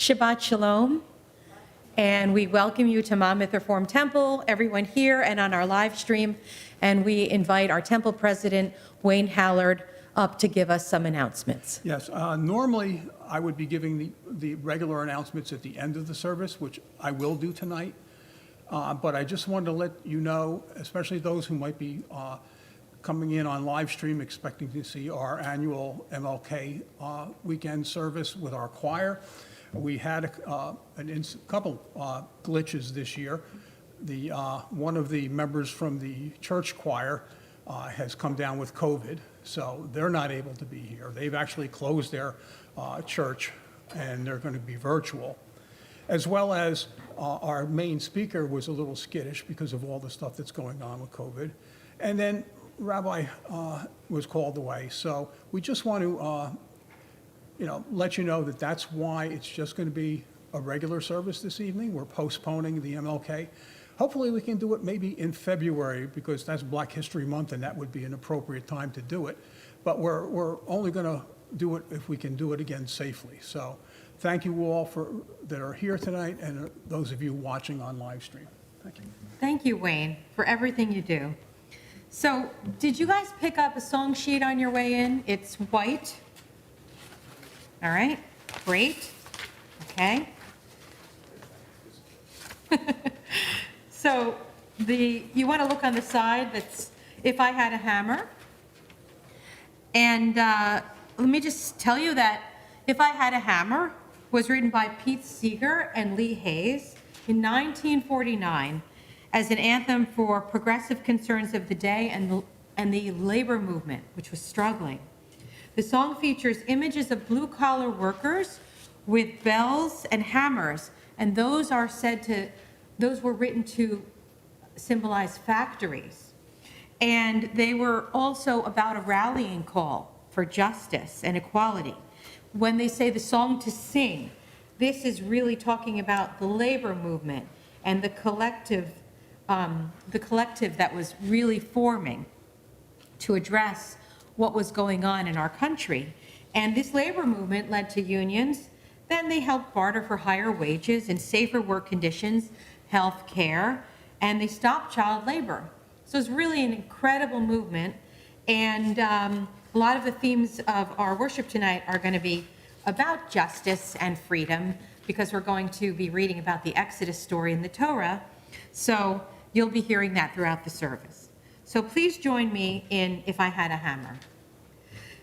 Shabbat Shalom, and we welcome you to Monmouth Reform Temple, everyone here and on our live stream, and we invite our temple president, Wayne Hallard, up to give us some announcements. Yes, normally I would be giving the regular announcements at the end of the service, which I will do tonight, but I just wanted to let you know, especially those who might be coming in on live stream expecting to see our annual MLK weekend service with our choir. We had a couple glitches this year. One of the members from the church choir has come down with COVID, so they're not able to be here. They've actually closed their church, and they're going to be virtual. As well as our main speaker was a little skittish because of all the stuff that's going on with COVID. And then Rabbi was called away. So we just want to let you know that that's why it's just going to be a regular service this evening. We're postponing the MLK. Hopefully we can do it maybe in February because that's Black History Month and that would be an appropriate time to do it. But we're only going to do it if we can do it again safely. So thank you all that are here tonight and those of you watching on live stream. Thank you. Thank you, Wayne, for everything you do. So did you guys pick up a song sheet on your way in? It's white. All right, great. Okay. So you want to look on the side that's If I Had a Hammer. And let me just tell you that If I Had a Hammer was written by Pete Seeger and Lee Hayes in 1949 as an anthem for progressive concerns of the day and the labor movement, which was struggling. The song features images of blue-collar workers with bells and hammers, and those were written to symbolize factories. And they were also about a rallying call for justice and equality. When they say the song to sing, this is really talking about the labor movement and the collective that was really forming to address what was going on in our country. And this labor movement led to unions. Then they helped barter for higher wages and safer work conditions, health care, and they stopped child labor. So it's really an incredible movement. And a lot of the themes of our worship tonight are going to be about justice and freedom, because we're going to be reading about the Exodus story in the Torah. So you'll be hearing that throughout the service. So please join me in If I Had a Hammer.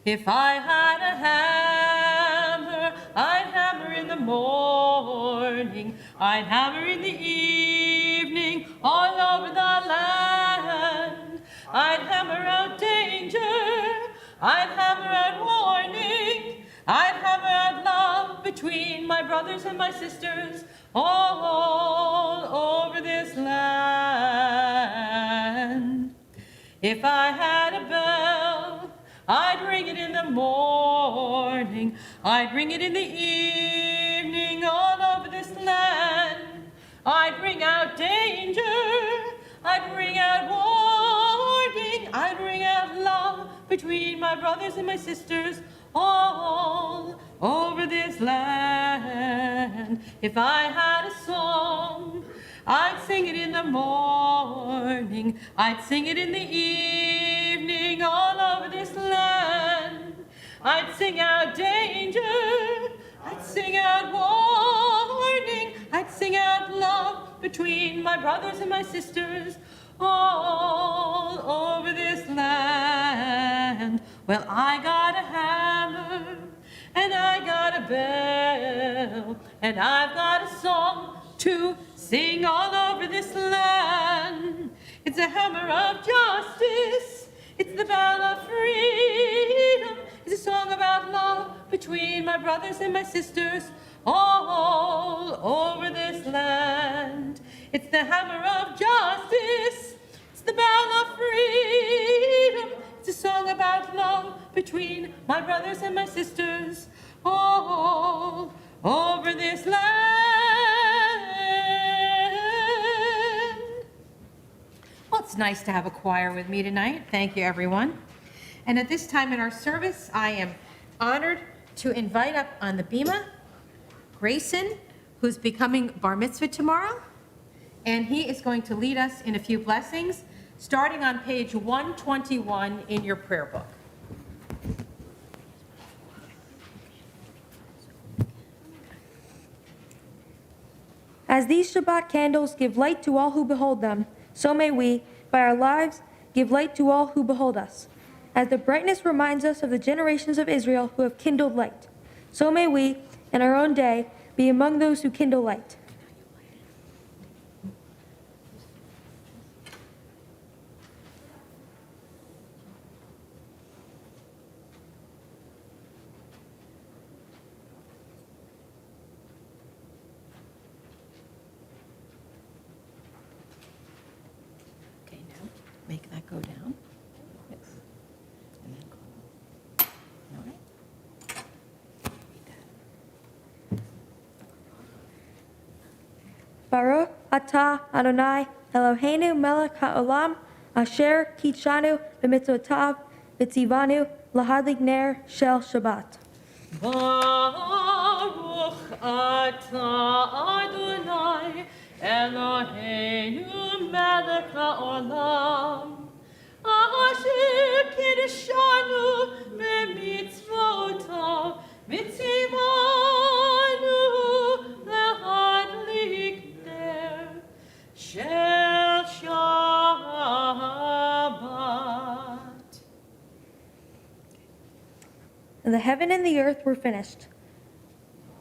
If I had a hammer, I'd hammer in the morning, I'd hammer in the evening, all over the land. I'd hammer out danger, I'd hammer out warning, I'd hammer out love between my brothers and my sisters all over this land. If I had a bell, I'd ring it in the morning, I'd ring it in the evening, all over this land. I'd ring out danger, I'd ring out warning, I'd ring out love between my brothers and my sisters all over this land. If I had a song, I'd sing it in the morning, I'd sing it in the evening, all over this land. I'd sing out danger, I'd sing out warning, I'd sing out love between my brothers and my sisters all over this land. Well, I got a hammer, and I got a bell, and I've got a song to sing all over this land. It's a hammer of justice, it's the bell of freedom, it's a song about love between my brothers and my sisters all over this land. It's the hammer of justice, it's the bell of freedom, it's a song about love between my brothers and my sisters all over this land. Well, it's nice to have a choir with me tonight. Thank you, everyone. And at this time in our service, I am honored to invite up on the bima Grayson, who's becoming bar mitzvah tomorrow, and he is going to lead us in a few blessings, starting on page 121 in your prayer book. As these Shabbat candles give light to all who behold them, so may we, by our lives, give light to all who behold us. As the brightness reminds us of the generations of Israel who have kindled light, so may we, in our own day, be among those who kindle light. Okay, now make that go down. Yes. And then go. All right. Read that. Baruch atah Adonai Eloheinu melech haolam asher kitshanu b'mitzvotav v'tzivanu lahadlik ner shel Shabbat. Baruch atah Adonai Eloheinu melech haolam asher kiddushanu b'mitzvotav v'tzivanu lahadlik ner shel Shabbat. And the heaven and the earth were finished.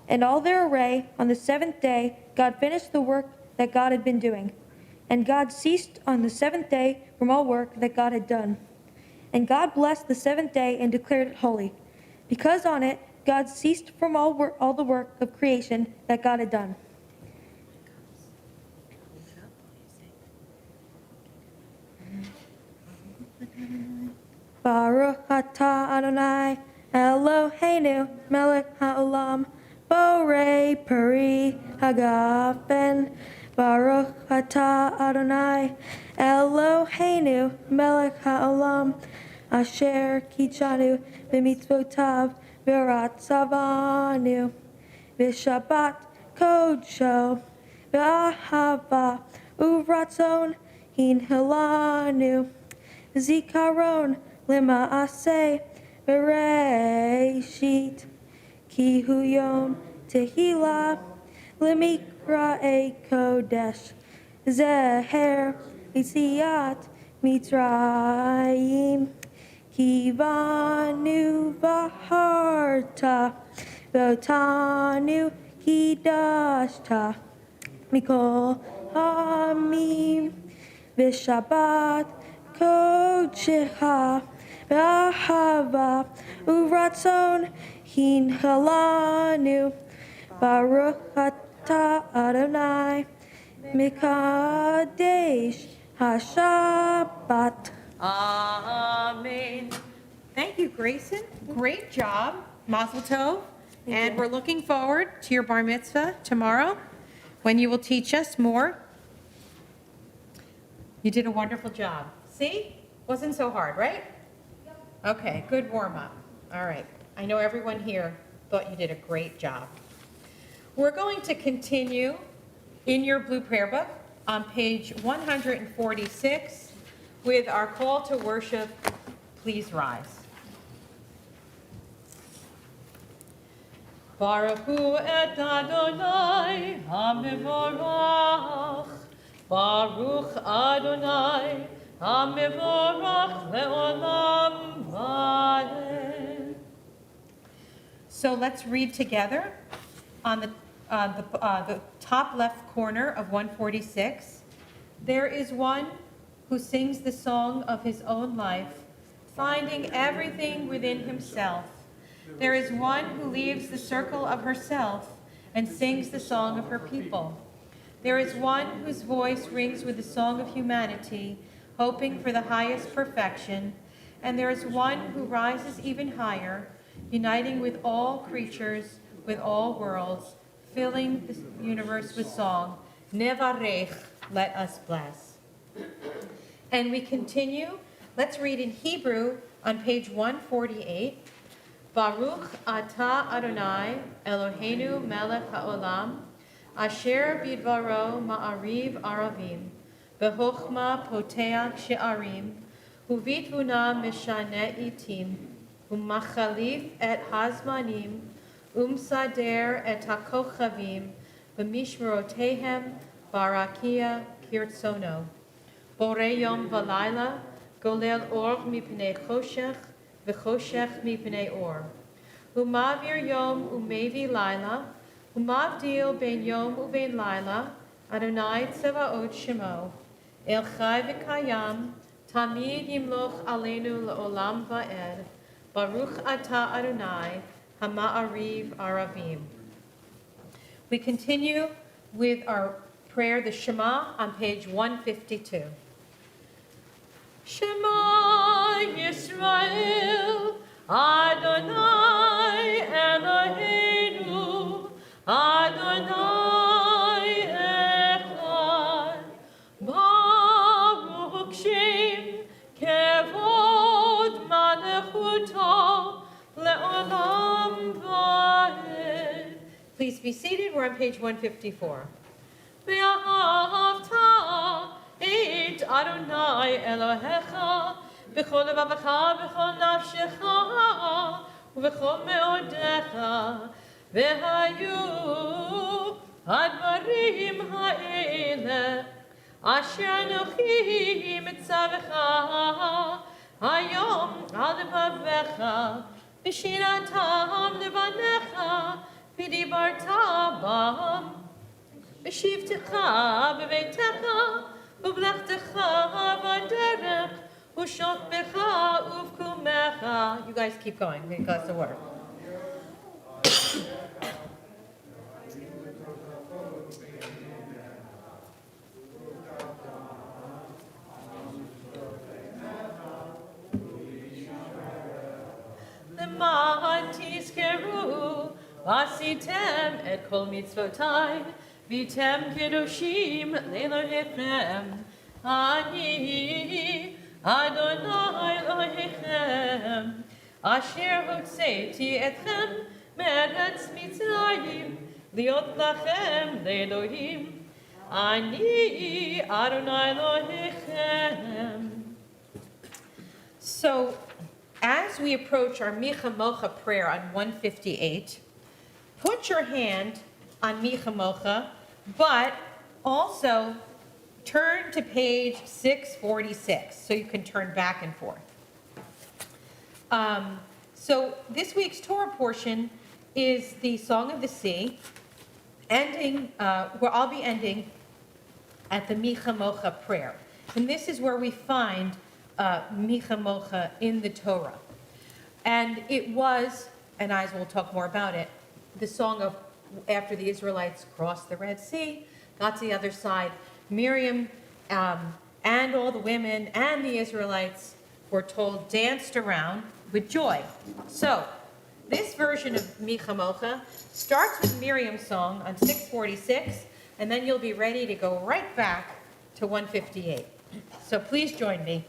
And all their array, on the seventh day, God finished the work that God had been doing. And God ceased on the seventh day from all work that God had done. And God blessed the seventh day and declared it holy, because on it God ceased from all the work of creation that God had done. Baruch atah Adonai Eloheinu melech haolam borei peri hagafen. Baruch atah Adonai Eloheinu melech haolam asher kitshanu b'mitzvotav v'ratzavanu v'shabbat kodsho v'ahava uvratzon hinhilanu zikaron lema'aseh bereshit ki hu yom tehillah lemikra'e kodesh zeher yitziat mitzrayim kivanu v'harta v'otanu kidashta mikol hamim v'shabbat kodshecha v'ahava uvratzon hinhalanu baruch atah Adonai mikadesh hashabbat. Amen. Thank you, Grayson. Great job. Mazel tov. And we're looking forward to your bar mitzvah tomorrow when you will teach us more. You did a wonderful job. See? Wasn't so hard, right? Okay, good warm up. All right. I know everyone here thought you did a great job. We're going to continue in your blue prayer book on page 146 with our call to worship. Please rise. Baruch hu et Adonai HaMevorach. Baruch Adonai HaMevorach le'olam va'ed. So let's read together on the top left corner of 146. There is one who sings the song of his own life, finding everything within himself. There is one who leaves the circle of herself and sings the song of her people. There is one whose voice rings with the song of humanity, hoping for the highest perfection. And there is one who rises even higher, uniting with all creatures, with all worlds, filling the universe with song. Nevarech, let us bless. And we continue. Let's read in Hebrew on page 148 Baruch atah Adonai Eloheinu melech haolam, asher bidvaro ma'ariv aravim, bechochma poteach she'arim, uvitvuna mishane itim, umachalif et hazmanim, umsader et hakochavim, b'mishmerotehem barakia kirtsono. Bore yom v'layla, golel or mipnei choshech, v'choshech mipnei or. Umavir yom umevi layla, umavdil ben yom uben layla, Adonai tzevaot shemo. El chai v'kayam, tamid yimloch aleinu le'olam va'ed, Baruch atah Adonai, hama'ariv aravim. We continue with our prayer, the Shema, on page 152. Shema Yisrael, Adonai Eloheinu, Adonai Echad, Baruch Shem, Kevod Malechuto, Le'olam Va'ed. Please be seated. We're on page 154. Ve'ahavta et Adonai Elohecha b'chol levavecha b'chol nafshecha u'b'chol me'odecha ve'hayu hadvarim ha'ele asher anochi mitzavecha hayom al levavecha v'shiratam levanecha v'dibarta bam B'shivtecha b'veitecha, u'blachtecha b'derech, u'shokbecha uvkumecha. You guys keep going, because the word. L'ma'an tizkeru, v'asitem et kol mitzvotai, Vitem kedoshim le'Elohechem, Ani Adonai Elohechem, Asher hotzeiti etchem me'eretz Mitzrayim, liot lachem le'Elohim, Ani Adonai Elohechem. So, as we approach our Micha Mocha prayer on 158, put your hand on Micha Mocha, but also turn to page 646, so you can turn back and forth. So this week's Torah portion is the Song of the Sea, ending, where I'll be ending at the Micha Mocha prayer. And this is where we find Micha Mocha in the Torah. And it was, and as we'll talk more about it, the song of after the Israelites crossed the Red Sea, got to the other side, Miriam and all the women and the Israelites were told danced around with joy. So this version of Micha Mocha starts with Miriam's song on 646, and then you'll be ready to go right back to 158. So please join me.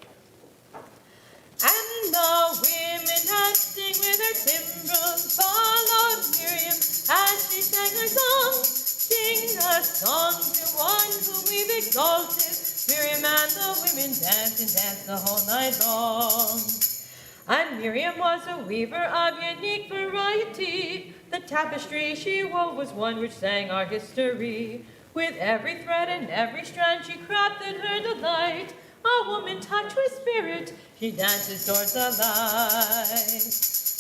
And the women dancing with their timbrels followed Miriam as she sang her song. Sing a song to one whom we've exalted. Miriam and the women danced and danced the whole night long. And Miriam was a weaver of unique variety. The tapestry she wove was one which sang our history. With every thread and every strand she crafted her delight. A woman touched with spirit, she dances towards the light.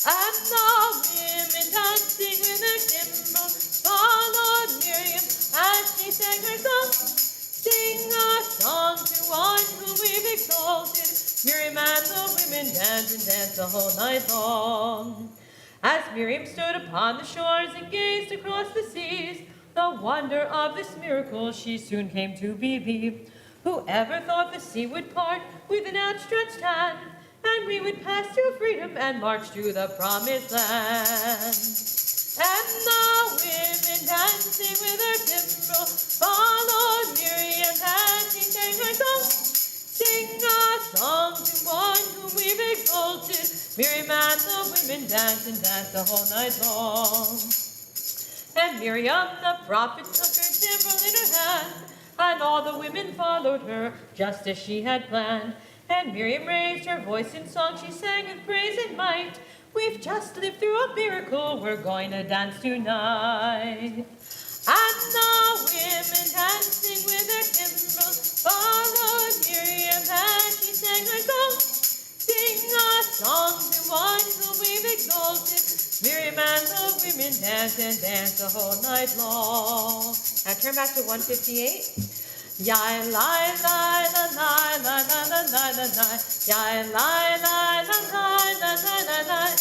And the women dancing with their timbrels followed Miriam as she sang her song. Sing a song to one whom we've exalted. Miriam and the women danced and danced the whole night long. As Miriam stood upon the shores and gazed across the seas, the wonder of this miracle she soon came to believe. Whoever thought the sea would part with an outstretched hand, and we would pass to freedom and march to the promised land. And the women dancing with their timbrels followed Miriam as she sang her song. Sing a song to one whom we've exalted. Miriam and the women danced and danced the whole night long. And Miriam the prophet took her timbrel in her hand, and all the women followed her, just as she had planned. And Miriam raised her voice in song, she sang with praise and might. We've just lived through a miracle, we're going to dance tonight. And the women dancing with their timbrels followed Miriam as she sang her song. Sing a song to one whom we've exalted. Miriam and the women danced and danced the whole night long. Now turn back to 158. Ya la la la la la la la la la la. Ya la la la la la la la la.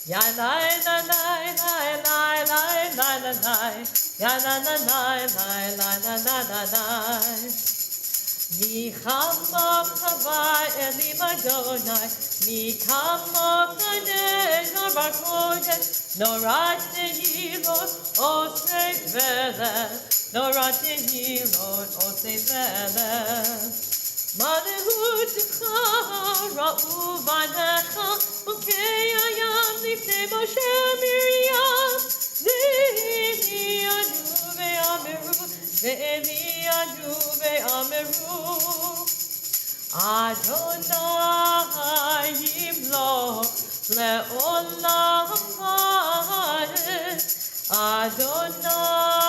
Ya la la la la la la la la la. Ya la la la la la la la la. Mi chama Elim Adonai, mi chama Kadesh Barkodesh, Norat Tehilot Osei Velech, Norat Tehilot Osei Velech. Malehutcha ra'u banecha, ukei hayam lifnei Moshe Miriam, ve'eni anu ve'ameru, ve'eni anu ve'ameru. Adonai yimloch le'olam va'ed, Adonai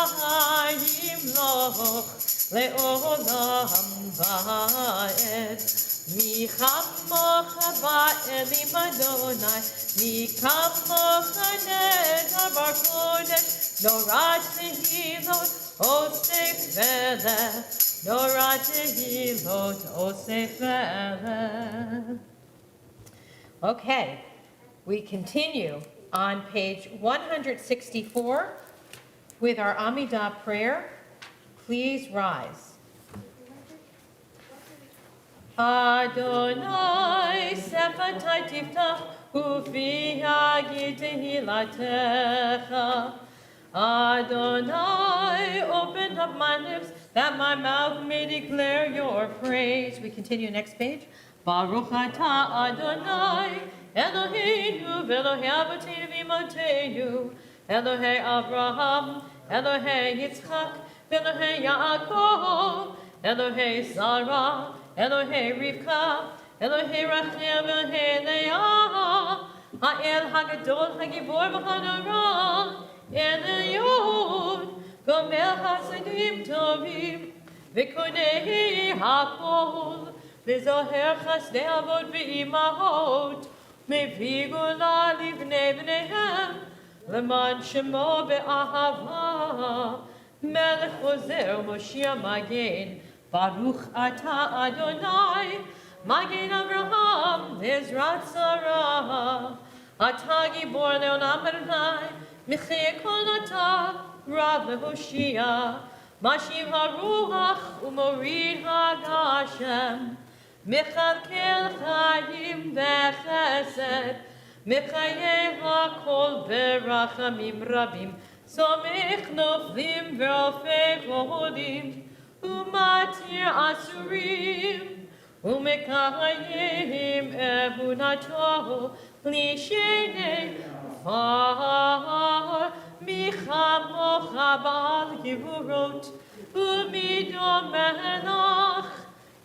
yimloch le'olam va'ed. Mi chamocha ba'elim Adonai, mi chamocha nedar bar kodesh, norat tehilot osef velech, norat tehilot osef velech. Okay, we continue on page 164 with our Amidah prayer. Please rise. Adonai sefatai tiftach ufi hagid tehilatecha. Adonai, open up my lips that my mouth may declare your praise. We continue next page. Baruch atah Adonai Eloheinu v'Elohei Avotenu v'Imotenu, Elohei Avraham, Elohei Yitzchak, v'Elohei Yaakov, Elohei Sarah, Elohei Rivka, Elohei Rachel, Elohei Leah, Ha'el Hagadol Hagibor v'Hanara, El Elyon, Gomel Hasadim Tovim, V'Konei Hakol, V'Zoher Chasdei Avot v'Imahot, Mevi Gula Livnei B'neihem, L'man Shemo Be'ahava, Melech Ozer Moshiach Magen, Baruch Atah Adonai, Magen Avraham, Ezrat Sarah, Atah Gibor Leolam Adonai, Michei Kol Atah, Rav Lehoshia, Mashiv HaRuach, Umorid HaGashem, Mechalkel Chaim Bechesed, Mechaye HaKol Berachamim Rabim, Somech Noflim Ve'ofei Chodim, Umatir Asurim, Umekayim Ebunato, Lishenei Far, Michamocha Bal Givurot, Umidom Melach,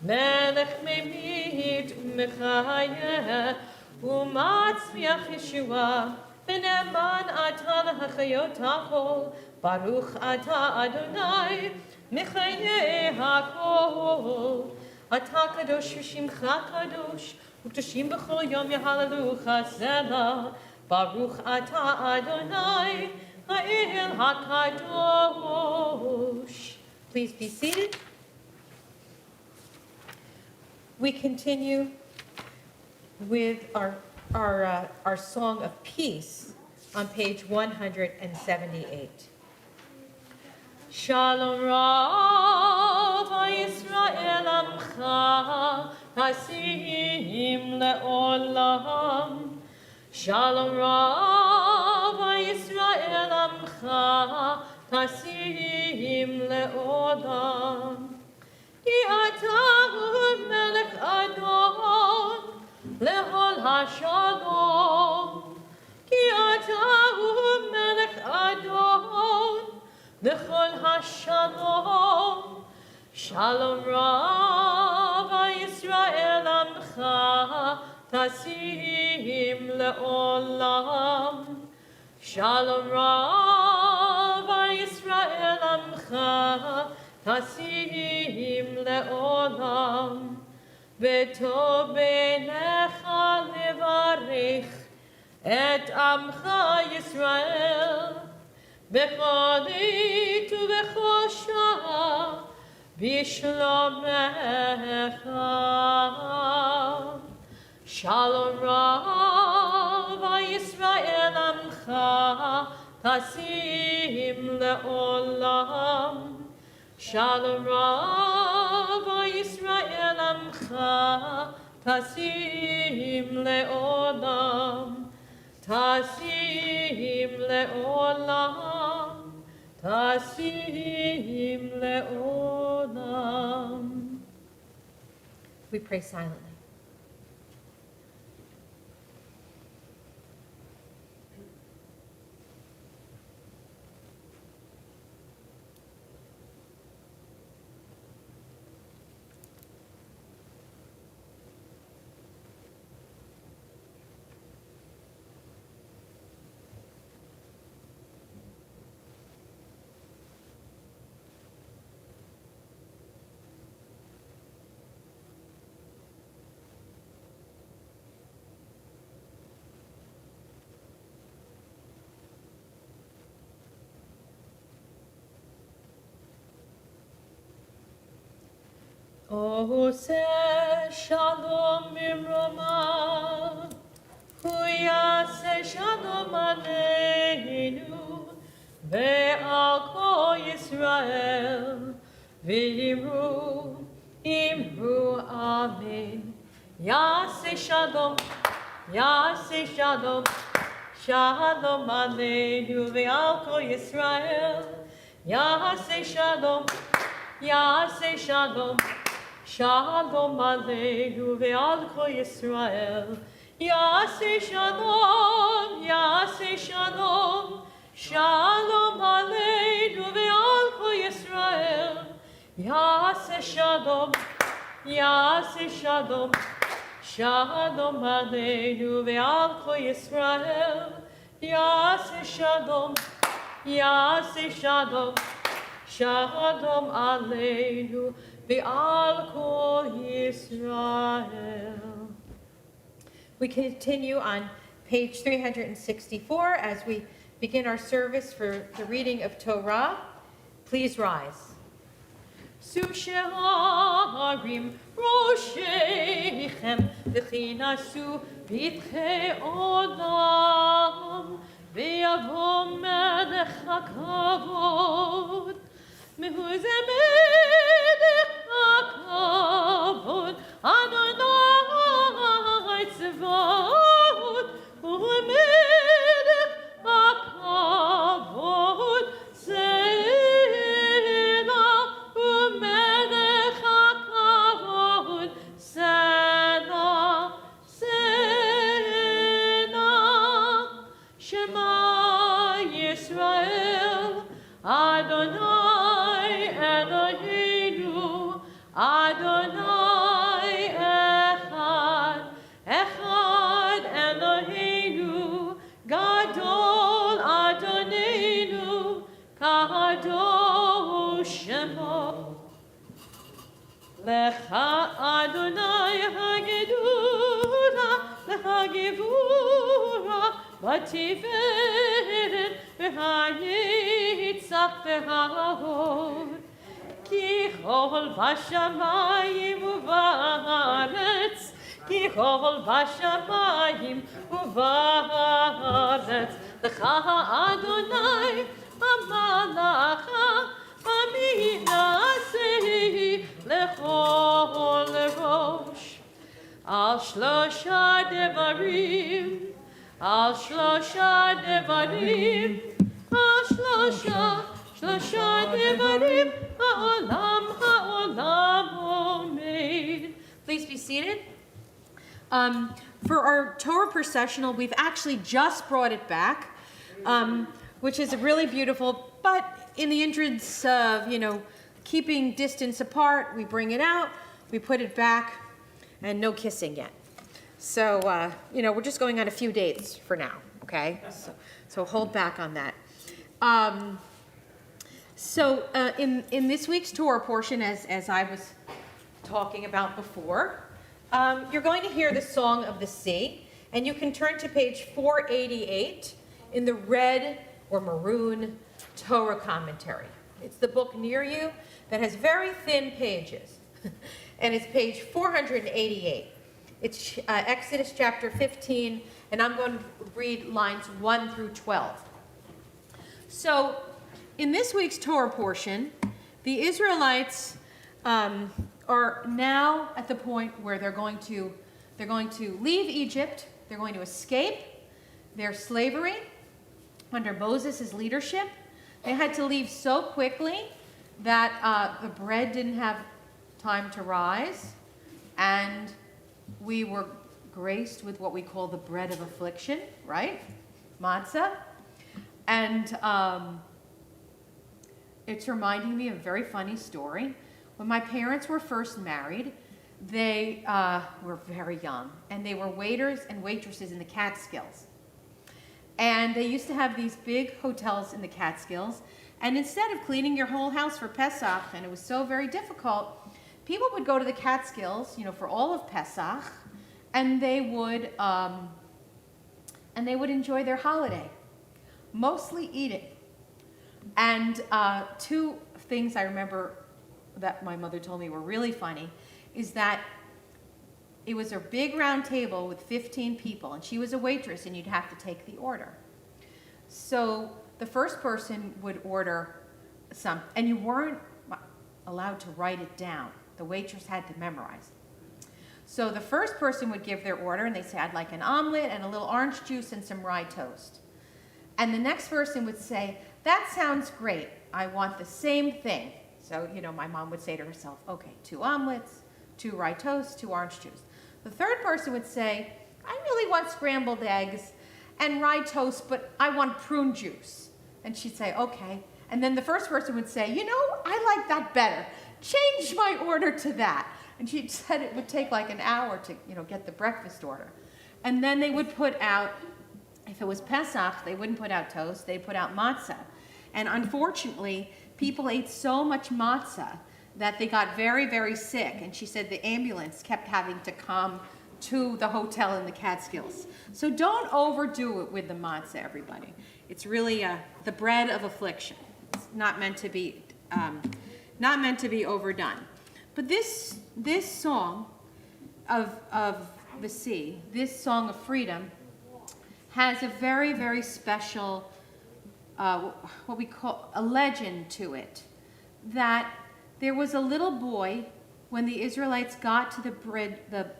Melech Memit Mechayeh, Umatzmiach Yeshua, V'neman Atah L'Hachayot HaChol, Baruch Atah Adonai, Mechayeh HaKol, Atah Kadosh V'Shimcha Kadosh, U'Kdoshim B'chol Yom Yehalelucha Selah, Baruch Atah Adonai, Ha'el HaKadosh. Please be seated. We continue with our song of peace on page 178. Shalom Rav Yisrael Amcha Hasim Le'olam. Shalom Rav Yisrael Amcha Hasim Le'olam. Ki atah melech Adon Lehol hashalom. L'chol hashalom, shalom rav Yisrael amcha, tasim le'olam. Shalom rav Yisrael amcha, tasim le'olam. V'tov beinecha levarich et amcha Yisrael. B'chodit u'b'chosha b'shlomecha. Shalom rav Yisrael amcha, tasim le'olam. Shalom rav Yisrael amcha, tasim le'olam. Tasim le'olam, tasim le'olam. We pray silently. Ose shalom miroma, huyase shalom aleinu, ve'al kol Yisrael, v'imru, imru amen. Yase shalom, shalom aleinu, ve'al kol Yisrael. Yase shalom, shalom aleinu ve'al kol Yisrael. Yaseh shalom, shalom aleinu ve'al kol Yisrael. Yaseh shalom, shalom aleinu ve'al kol Yisrael. Yaseh shalom, shalom aleinu ve'al kol Yisrael. We continue on page 364 as we begin our service for the reading of Torah. Please rise. Susheharim rosheichem v'chinasu b'itchei olam v'yavo melech hakavod mehuze melech hakavod Adonai tzvot u'melech hakavod Selah u'melech hakavod Selah Shema Yisrael Adonai Eloheinu Adonai Echad Eloheinu Gadol Adonenu Kadosh Shemo Lecha Adonai Hagedura Lehagevura Batiferet V'hayitzach V'hahod Ki chol v'shamayim u'va'aretz Ki chol v'shamayim u'va'aretz Lecha Adonai Amalacha Aminasei Lechol Rosh Al shlosha devarim Al shlosha devarim Al shlosha devarim Ha'olam omeid. Please be seated. For our Torah processional, we've actually just brought it back, which is a really beautiful But in the interest of, keeping distance apart, we bring it out, we put it back, and no kissing yet. So, we're just going on a few dates for now, okay? So hold back on that. In this week's Torah portion, as I was talking about before, you're going to hear the Song of the Sea, and you can turn to page 488 in the red or maroon Torah commentary. It's the book near you that has very thin pages, and it's page 488. It's Exodus chapter 15, and I'm going to read lines 1 through 12. So, in this week's Torah portion, the Israelites are now at the point where they're going to leave Egypt. They're going to escape their slavery under Moses' leadership. They had to leave so quickly that the bread didn't have time to rise, and we were graced with what we call the bread of affliction, right? Matzah. And it's reminding me of a very funny story. When my parents were first married, they were very young, and they were waiters and waitresses in the Catskills. And they used to have these big hotels in the Catskills, and instead of cleaning your whole house for Pesach, and it was so very difficult, people would go to the Catskills, for all of Pesach, and they would enjoy their holiday, mostly eating. And two things I remember that my mother told me were really funny is that it was a big round table with 15 people, and she was a waitress, and you'd have to take the order. So the first person would order some, and you weren't allowed to write it down. The waitress had to memorize it. So the first person would give their order, and they'd say, I'd like an omelet and a little orange juice and some rye toast. And the next person would say, that sounds great. I want the same thing. So, my mom would say to herself, okay, 2 omelets, 2 rye toasts, 2 orange juice. The third person would say, I really want scrambled eggs and rye toast, but I want prune juice. And she'd say, okay. And then the first person would say, I like that better. Change my order to that. And she said it would take like an hour to, get the breakfast order. And then they would put out, if it was Pesach, they wouldn't put out toast, they'd put out matzah. And unfortunately, people ate so much matzah that they got very, very sick. And she said the ambulance kept having to come to the hotel in the Catskills. So don't overdo it with the matzah, everybody. It's really the bread of affliction. It's not meant to be overdone. But this song of the sea, this song of freedom, has a very, very special, what we call a legend to it, that there was a little boy when the Israelites got to the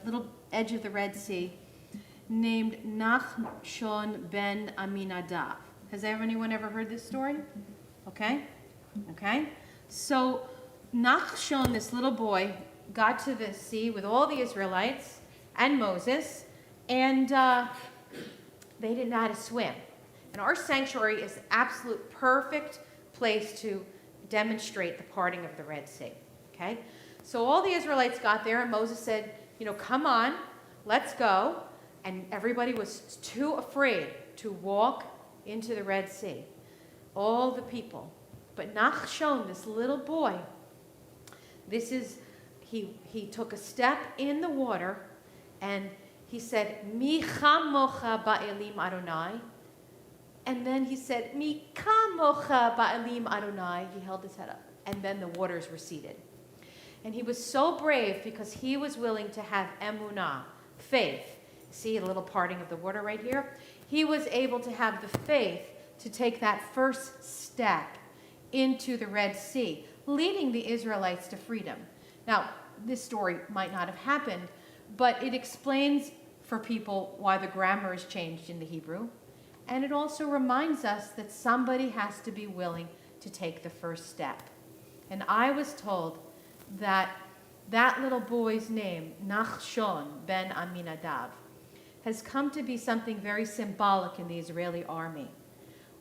little edge of the Red Sea, named Nachshon ben Aminadav. Has anyone ever heard this story? Okay. So Nachshon, this little boy, got to the sea with all the Israelites and Moses, and they didn't know how to swim. And our sanctuary is the absolute perfect place to demonstrate the parting of the Red Sea. Okay? So all the Israelites got there, and Moses said, come on, let's go. And everybody was too afraid to walk into the Red Sea. All the people. But Nachshon, this little boy, he took a step in the water, and he said, Mi chamocha ba'elim Adonai. And then he said, Mi kamocha ba'elim Adonai. He held his head up, and then the waters receded. And he was so brave because he was willing to have emunah, faith. See a little parting of the water right here? He was able to have the faith to take that first step into the Red Sea, leading the Israelites to freedom. Now, this story might not have happened, but it explains for people why the grammar is changed in the Hebrew. And it also reminds us that somebody has to be willing to take the first step. And I was told that little boy's name, Nachshon ben Aminadav, has come to be something very symbolic in the Israeli army.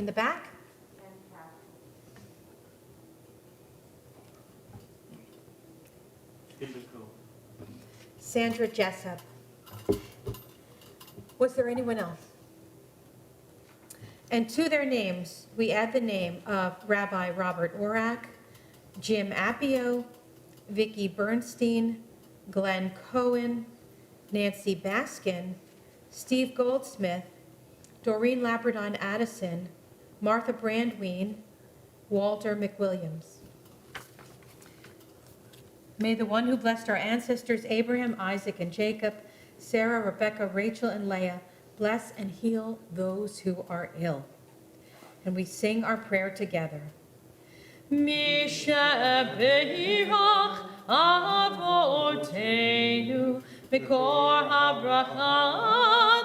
In the back? Sandra Jessup. Was there anyone else? And to their names, we add the name of Rabbi Robert Orak, Jim Appio, Vicki Bernstein, Glenn Cohen, Nancy Baskin, Steve Goldsmith, Doreen Labradon Addison, Martha Brandween, Walter McWilliams. May the one who blessed our ancestors Abraham, Isaac, and Jacob, Sarah, Rebecca, Rachel, and Leah, bless and heal those who are ill. And we sing our prayer together. Misha Beirach Avotenu Mikor HaBracha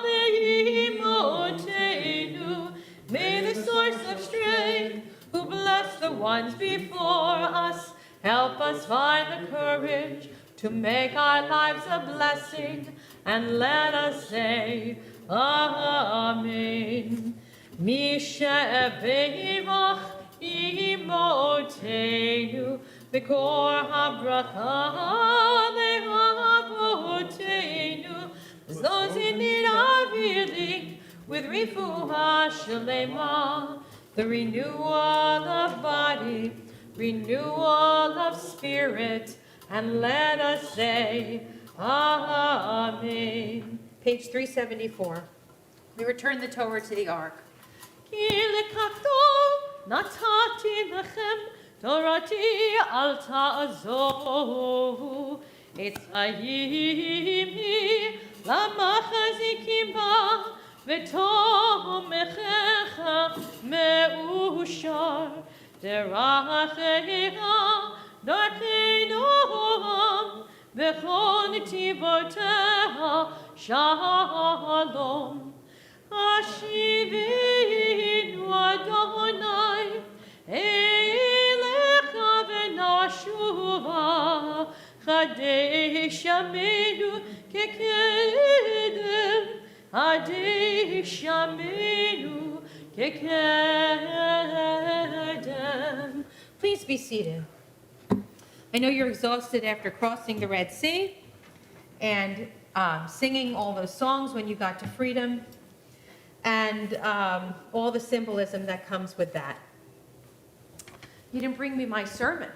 Beimotenu. May the source of strength, who bless the ones before us, help us find the courage to make our lives a blessing, and let us say, Amen. Misha Beirach Imotenu Mikor HaBracha Be'avotenu. Those in need of healing with refuah shalema, the renewal of body, renewal of spirit, and let us say, Amen. Page 374. We return the Torah to the ark. Ki lekachto natati lechem torati al ta'azovu etzayim hi lamachazikim ba v'tomechecha me'ushar derachecha darkeinoam v'chol netivoteha shalom. Ashivinu Adonai elecha v'nashuva Chadesh Yameinu kekedem Chadesh Yameinu kekedem. Please be seated. I know you're exhausted after crossing the Red Sea and singing all those songs when you got to freedom, and all the symbolism that comes with that. You didn't bring me my sermon.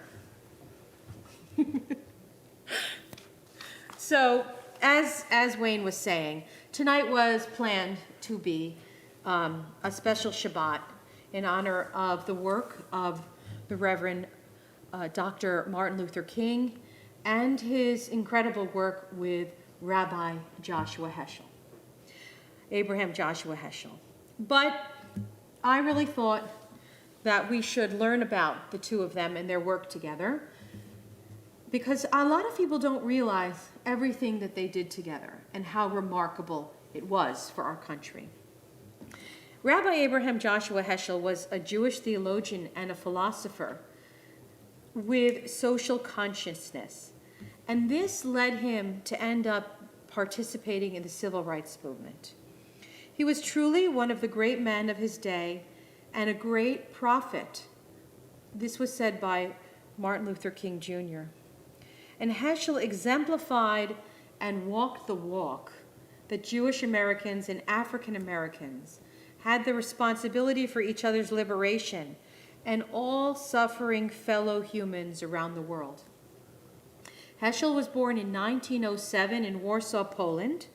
So, as Wayne was saying, tonight was planned to be a special Shabbat in honor of the work of the Reverend Dr. Martin Luther King and his incredible work with Rabbi Joshua Heschel. Abraham Joshua Heschel. But I really thought that we should learn about the two of them and their work together, because a lot of people don't realize everything that they did together and how remarkable it was for our country. Rabbi Abraham Joshua Heschel was a Jewish theologian and a philosopher with social consciousness, and this led him to end up participating in the civil rights movement. He was truly one of the great men of his day and a great prophet. This was said by Martin Luther King Jr. And Heschel exemplified and walked the walk that Jewish Americans and African Americans had the responsibility for each other's liberation and all suffering fellow humans around the world. Heschel was born in 1907 in Warsaw, Poland,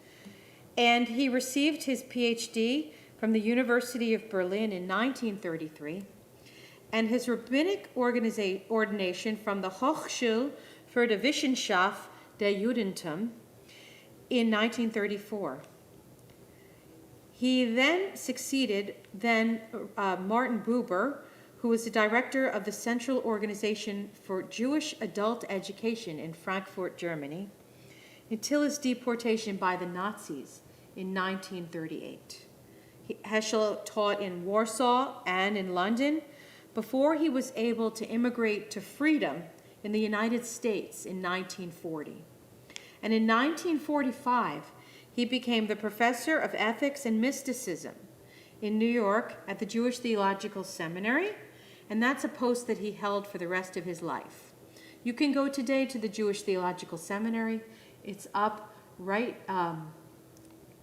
and he received his PhD from the University of Berlin in 1933, and his rabbinic ordination from the Hochschule für die Wissenschaft der Judentum in 1934. He then succeeded Martin Buber, who was the director of the Central Organization for Jewish Adult Education in Frankfurt, Germany, until his deportation by the Nazis in 1938. Heschel taught in Warsaw and in London before he was able to immigrate to freedom in the United States in 1940. And in 1945, he became the professor of ethics and mysticism in New York at the Jewish Theological Seminary, and that's a post that he held for the rest of his life. You can go today to the Jewish Theological Seminary. It's up right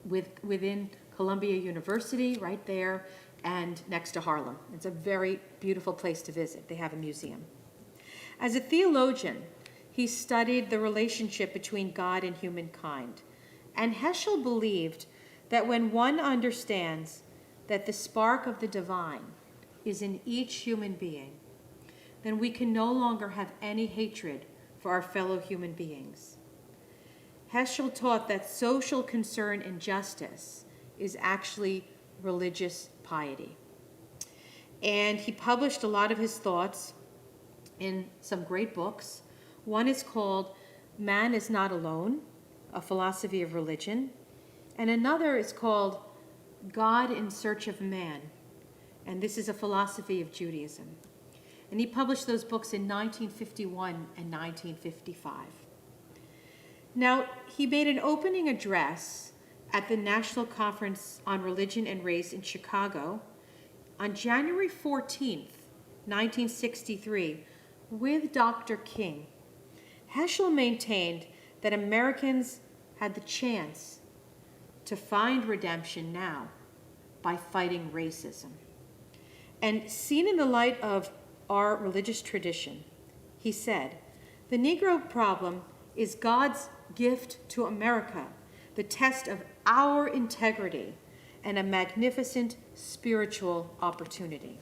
within Columbia University, right there, and next to Harlem. It's a very beautiful place to visit. They have a museum. As a theologian, he studied the relationship between God and humankind. And Heschel believed that when one understands that the spark of the divine is in each human being, then we can no longer have any hatred for our fellow human beings. Heschel taught that social concern and justice is actually religious piety. And he published a lot of his thoughts in some great books. One is called Man is Not Alone, A Philosophy of Religion. And another is called God in Search of Man. And this is a philosophy of Judaism. And he published those books in 1951 and 1955. Now, he made an opening address at the National Conference on Religion and Race in Chicago on January 14th, 1963, with Dr. King. Heschel maintained that Americans had the chance to find redemption now by fighting racism. And seen in the light of our religious tradition, he said, the Negro problem is God's gift to America, the test of our integrity, and a magnificent spiritual opportunity.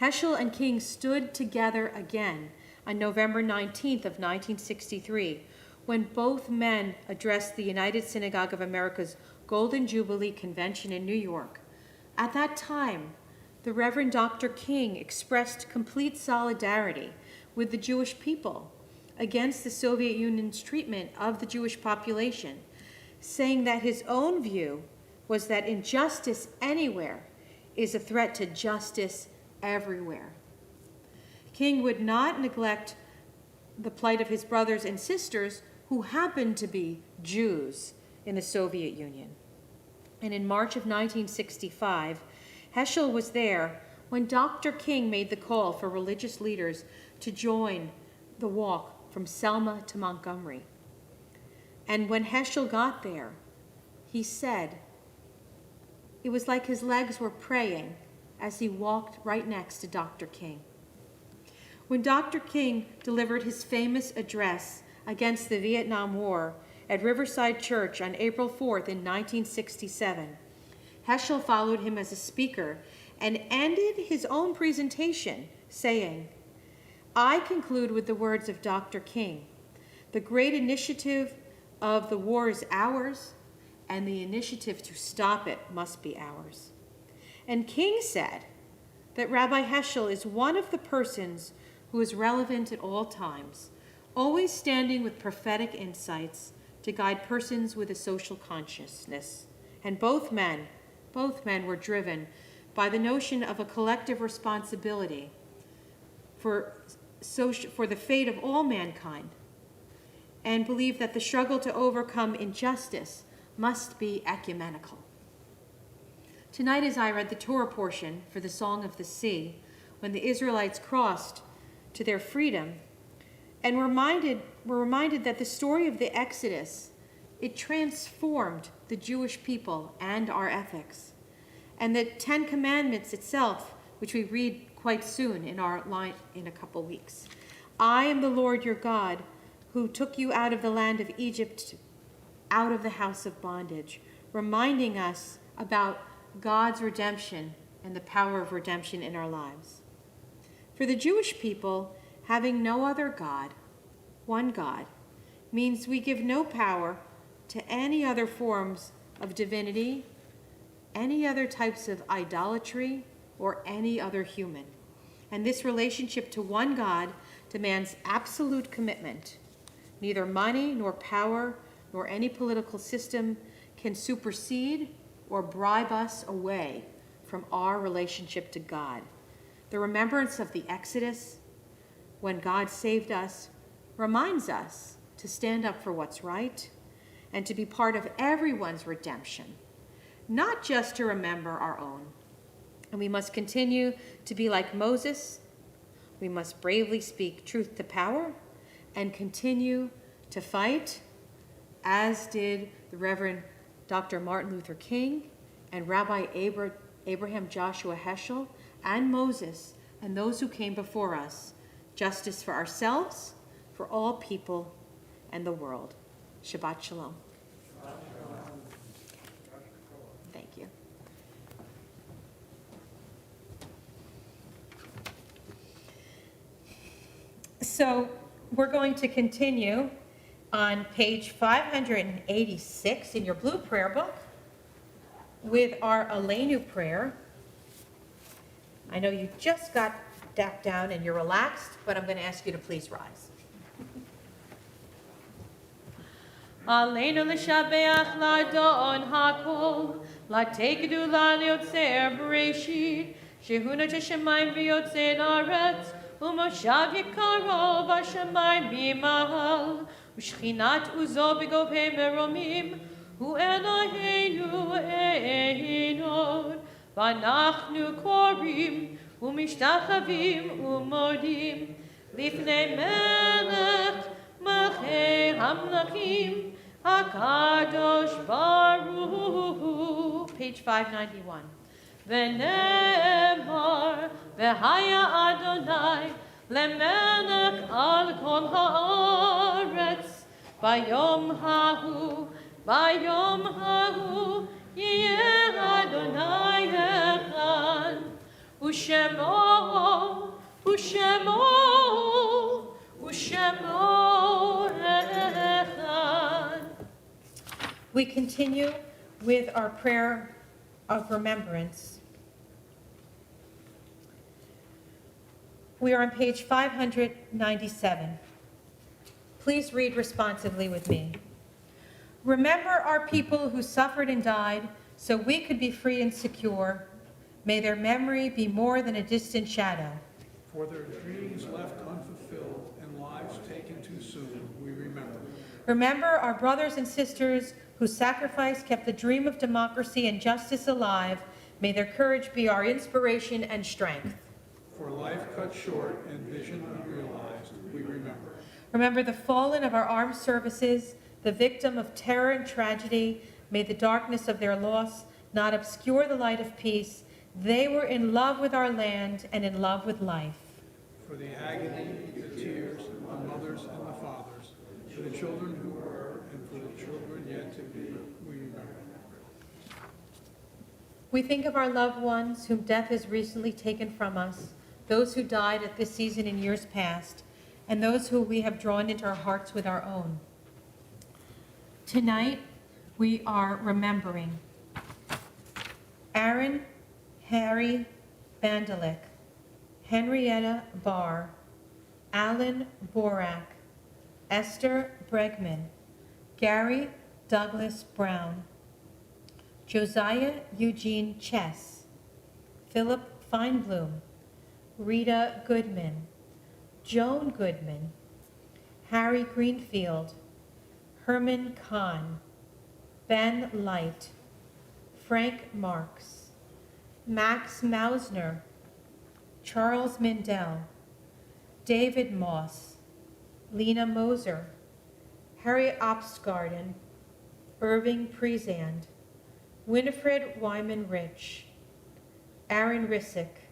Heschel and King stood together again on November 19th of 1963, when both men addressed the United Synagogue of America's Golden Jubilee Convention in New York. At that time, the Reverend Dr. King expressed complete solidarity with the Jewish people against the Soviet Union's treatment of the Jewish population, saying that his own view was that injustice anywhere is a threat to justice everywhere. King would not neglect the plight of his brothers and sisters who happened to be Jews in the Soviet Union. And in March of 1965, Heschel was there when Dr. King made the call for religious leaders to join the walk from Selma to Montgomery. And when Heschel got there, he said, it was like his legs were praying as he walked right next to Dr. King. When Dr. King delivered his famous address against the Vietnam War at Riverside Church on April 4th in 1967, Heschel followed him as a speaker and ended his own presentation saying, I conclude with the words of Dr. King, the great initiative of the war is ours, and the initiative to stop it must be ours. And King said that Rabbi Heschel is one of the persons who is relevant at all times, always standing with prophetic insights to guide persons with a social consciousness. And both men were driven by the notion of a collective responsibility for the fate of all mankind, and believed that the struggle to overcome injustice must be ecumenical. Tonight, as I read the Torah portion for the Song of the Sea, when the Israelites crossed to their freedom, and were reminded that the story of the Exodus, it transformed the Jewish people and our ethics. And the Ten Commandments itself, which we read quite soon in our line in a couple weeks. I am the Lord your God, who took you out of the land of Egypt, out of the house of bondage, reminding us about God's redemption and the power of redemption in our lives. For the Jewish people, having no other God, one God, means we give no power to any other forms of divinity, any other types of idolatry, or any other human. And this relationship to one God demands absolute commitment. Neither money, nor power, nor any political system can supersede or bribe us away from our relationship to God. The remembrance of the Exodus, when God saved us, reminds us to stand up for what's right and to be part of everyone's redemption not just to remember our own. And we must continue to be like Moses. We must bravely speak truth to power and continue to fight, as did the Reverend Dr. Martin Luther King and Rabbi Abraham Joshua Heschel and Moses and those who came before us, justice for ourselves, for all people, and the world. Shabbat Shalom. Thank you. So we're going to continue on page 586 in your blue prayer book with our Aleinu prayer. I know you just got that down and you're relaxed, but I'm going to ask you to please rise. Aleinu l'shabeach l'adon hakol, l'tekedu l'yotzer b'reishit, shehuna t'shemayim v'yotzer haaretz, u'moshav yikaro v'shemayim b'mahal, u'shchinat uzo b'govei meromim, hu Eloheinu einod, v'anachnu korim, u'mishtachavim u'modim, lifnei melech Malchei Hamlachim HaKadosh Baruch Hu. Page 591. V'nemar v'haya Adonai lemelech al kol haaretz bayom hahu yeh Adonai echad u'shemo We continue with our prayer of remembrance. We are on page 597. Please read responsively with me. Remember our people who suffered and died so we could be free and secure. May their memory be more than a distant shadow. For their dreams left unfulfilled and lives taken too soon, we remember. Remember our brothers and sisters whose sacrifice kept the dream of democracy and justice alive. May their courage be our inspiration and strength. For life cut short and vision unrealized, we remember. Remember the fallen of our armed services, the victim of terror and tragedy. May the darkness of their loss not obscure the light of peace. They were in love with our land and in love with life. For the agony, the tears, the mothers and the fathers, for the children who were and for the children yet to be, we remember. We think of our loved ones whom death has recently taken from us, those who died at this season in years past, and those who we have drawn into our hearts with our own. Tonight, we are remembering Aaron Harry Bandalik, Henrietta Barr, Alan Borak, Esther Bregman, Gary Douglas Brown, Josiah Eugene Chess, Philip Feinblum, Rita Goodman, Joan Goodman, Harry Greenfield, Herman Kahn, Ben Light, Frank Marks, Max Mausner, Charles Mindell, David Moss, Lena Moser, Harry Opsgarden, Irving Prezand, Winifred Wyman Rich, Aaron Rissick,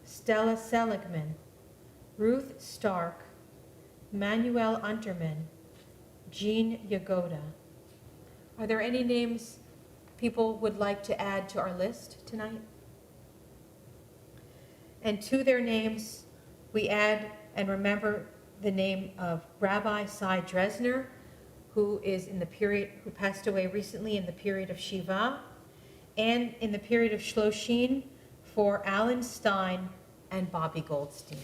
Stella Seligman, Ruth Stark, Manuel Unterman, Jean Yagoda. Are there any names people would like to add to our list tonight? And to their names, we add and remember the name of Rabbi Cy Dresner, who passed away recently in the period of Shiva, and in the period of Shloshim for Alan Stein and Bobby Goldstein.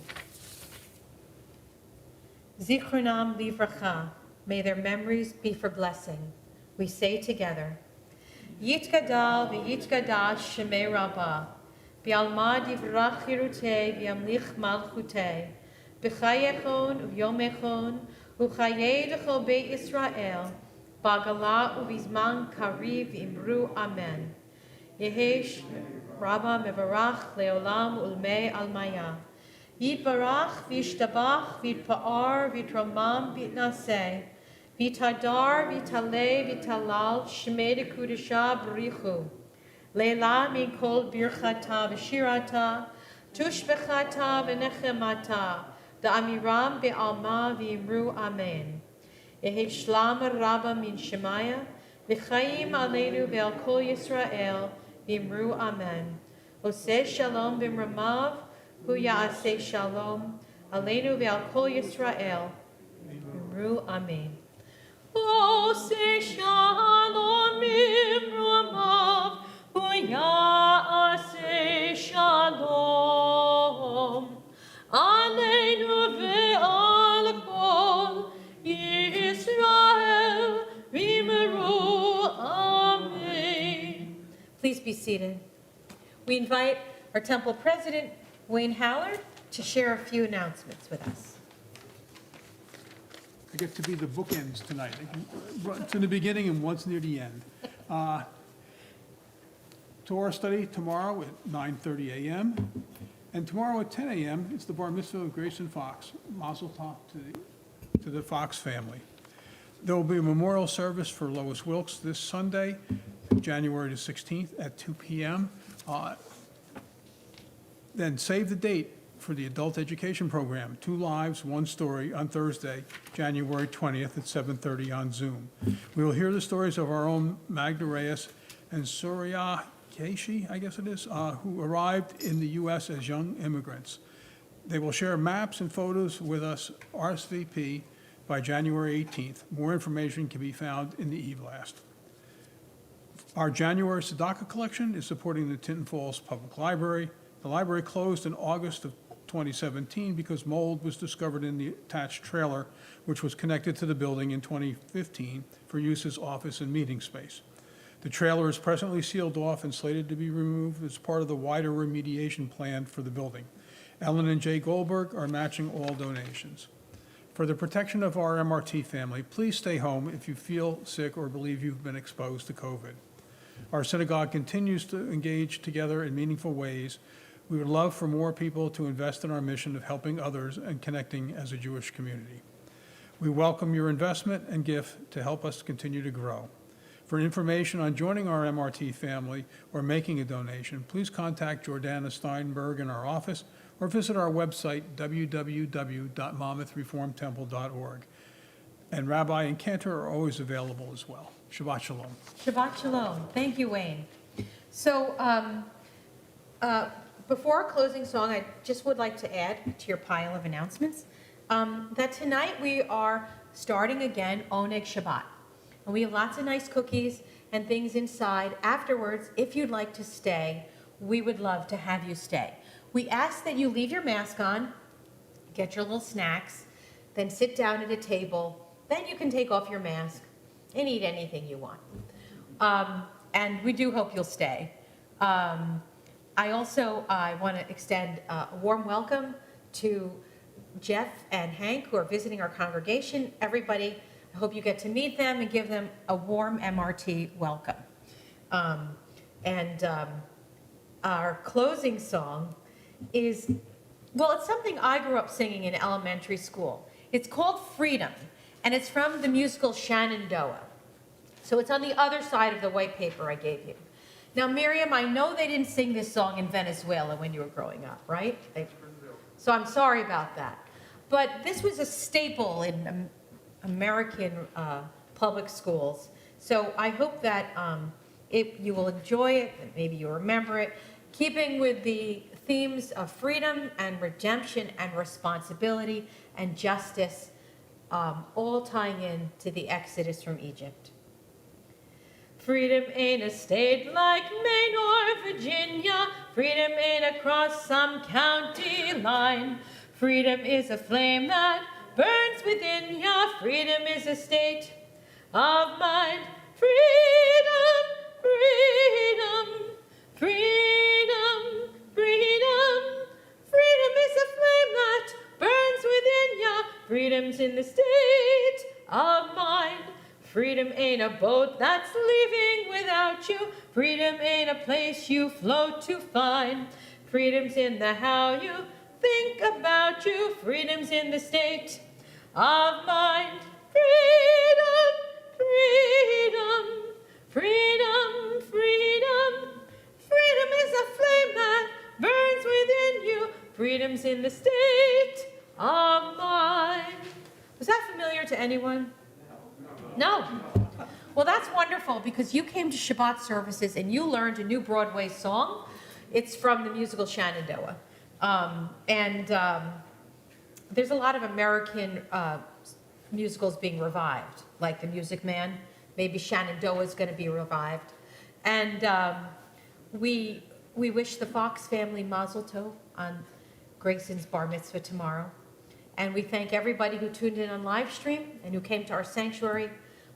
Zichronam livracha, may their memories be for blessing. We say together, Yitgadal v'yitgadash shemei Rabbah, B'alma divrach chirutei v'yamlich malchutei, B'chayechon u'yomechon u'chayei l'chol beit Yisrael, B'agala u'bizman kariv imru amen. Yehesh Rabba Mevarach Leolam Ulmei Almaya. Yitbarach Vishtabach Vitpa'ar Vitramam Vitnaseh. Vitadar Vitale Vitalal Shmei Kudisha Barichu. Leila Mikol Birchata V'Shirata Tushbechata V'Nechemata Da'amiram Be'alma V'Imru Amen. Yehi Shlam Rabba Min Shemaya V'Chaim Aleinu Ve'al Kol Yisrael V'Imru Amen. Oseh Shalom B'Mramav Hu Ya'aseh Shalom Aleinu Ve'al Kol Yisrael V'Imru Amen. Oseh Shalom B'Mramav Hu Ya'aseh Shalom Aleinu Ve'al Kol Yisrael V'Imru Amen. Please be seated. We invite our temple president, Wayne Hallard, to share a few announcements with us. I get to be the bookends tonight. One's in the beginning and one's near the end. Torah study tomorrow at 9:30 a.m. And tomorrow at 10 a.m. is the bar mitzvah of Grayson Fox. Mazel tov to the Fox family. There will be a memorial service for Lois Wilkes this Sunday, January the 16th at 2 p.m. Then save the date for the adult education program, 2 Lives, 1 Story, on Thursday, January 20th at 7:30 on Zoom. We will hear the stories of our own Magda Reyes and Surya Keishi, I guess it is, who arrived in the U.S. as young immigrants. They will share maps and photos with us, RSVP, by January 18th. More information can be found in the e-blast. Our January Tzedakah collection is supporting the Tinton Falls Public Library. The library closed in August of 2017 because mold was discovered in the attached trailer, which was connected to the building in 2015 for use as office and meeting space. The trailer is presently sealed off and slated to be removed as part of the wider remediation plan for the building. Ellen and Jay Goldberg are matching all donations. For the protection of our MRT family, please stay home if you feel sick or believe you've been exposed to COVID. Our synagogue continues to engage together in meaningful ways. We would love for more people to invest in our mission of helping others and connecting as a Jewish community. We welcome your investment and gift to help us continue to grow. For information on joining our MRT family or making a donation, please contact Jordana Steinberg in our office or visit our website, www.monmouthreformtemple.org. And Rabbi and Cantor are always available as well. Shabbat Shalom. Shabbat Shalom. Thank you, Wayne. So before our closing song, I just would like to add to your pile of announcements that tonight we are starting again Oneg Shabbat. And we have lots of nice cookies and things inside. Afterwards, if you'd like to stay, we would love to have you stay. We ask that you leave your mask on, get your little snacks, then sit down at a table. Then you can take off your mask and eat anything you want. And we do hope you'll stay. I want to extend a warm welcome to Jeff and Hank, who are visiting our congregation. Everybody, I hope you get to meet them and give them a warm MRT welcome. Our closing song is, well, it's something I grew up singing in elementary school. It's called Freedom, and it's from the musical Shenandoah. So it's on the other side of the white paper I gave you. Now, Miriam, I know they didn't sing this song in Venezuela when you were growing up, right? So I'm sorry about that. But this was a staple in American public schools. So I hope that you will enjoy it, and maybe you'll remember it, keeping with the themes of freedom and redemption and responsibility and justice, all tying in to the Exodus from Egypt. Freedom ain't a state like Maine or Virginia. Freedom ain't across some county line. Freedom is a flame that burns within ya. Freedom is a state of mind. Freedom, freedom, freedom, freedom. Freedom is a flame that burns within ya. Freedom's in the state of mind. Freedom ain't a boat that's leaving without you. Freedom ain't a place you float to find. Freedom's in the how you think about you. Freedom's in the state of mind. Freedom, freedom, freedom, freedom. Freedom is a flame that burns within you. Freedom's in the state of mind. Was that familiar to anyone? No. Well, that's wonderful because you came to Shabbat services and you learned a new Broadway song. It's from the musical Shenandoah. There's a lot of American musicals being revived, like The Music Man. Maybe Shenandoah is going to be revived. And we wish the Fox family mazel tov on Grayson's bar mitzvah tomorrow. And we thank everybody who tuned in on live stream and who came to our sanctuary.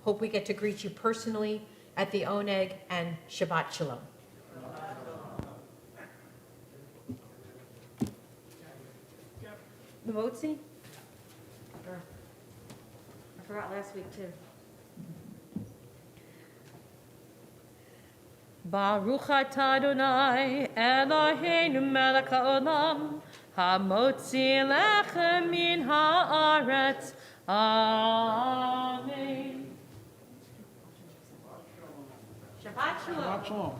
Hope we get to greet you personally at the Oneg, and Shabbat Shalom. The Motzi? I forgot last week too. Baruch atah Adonai Eloheinu melech haolam hamotzi lechem min haaretz. Amen. Shabbat Shalom. Shabbat shalom.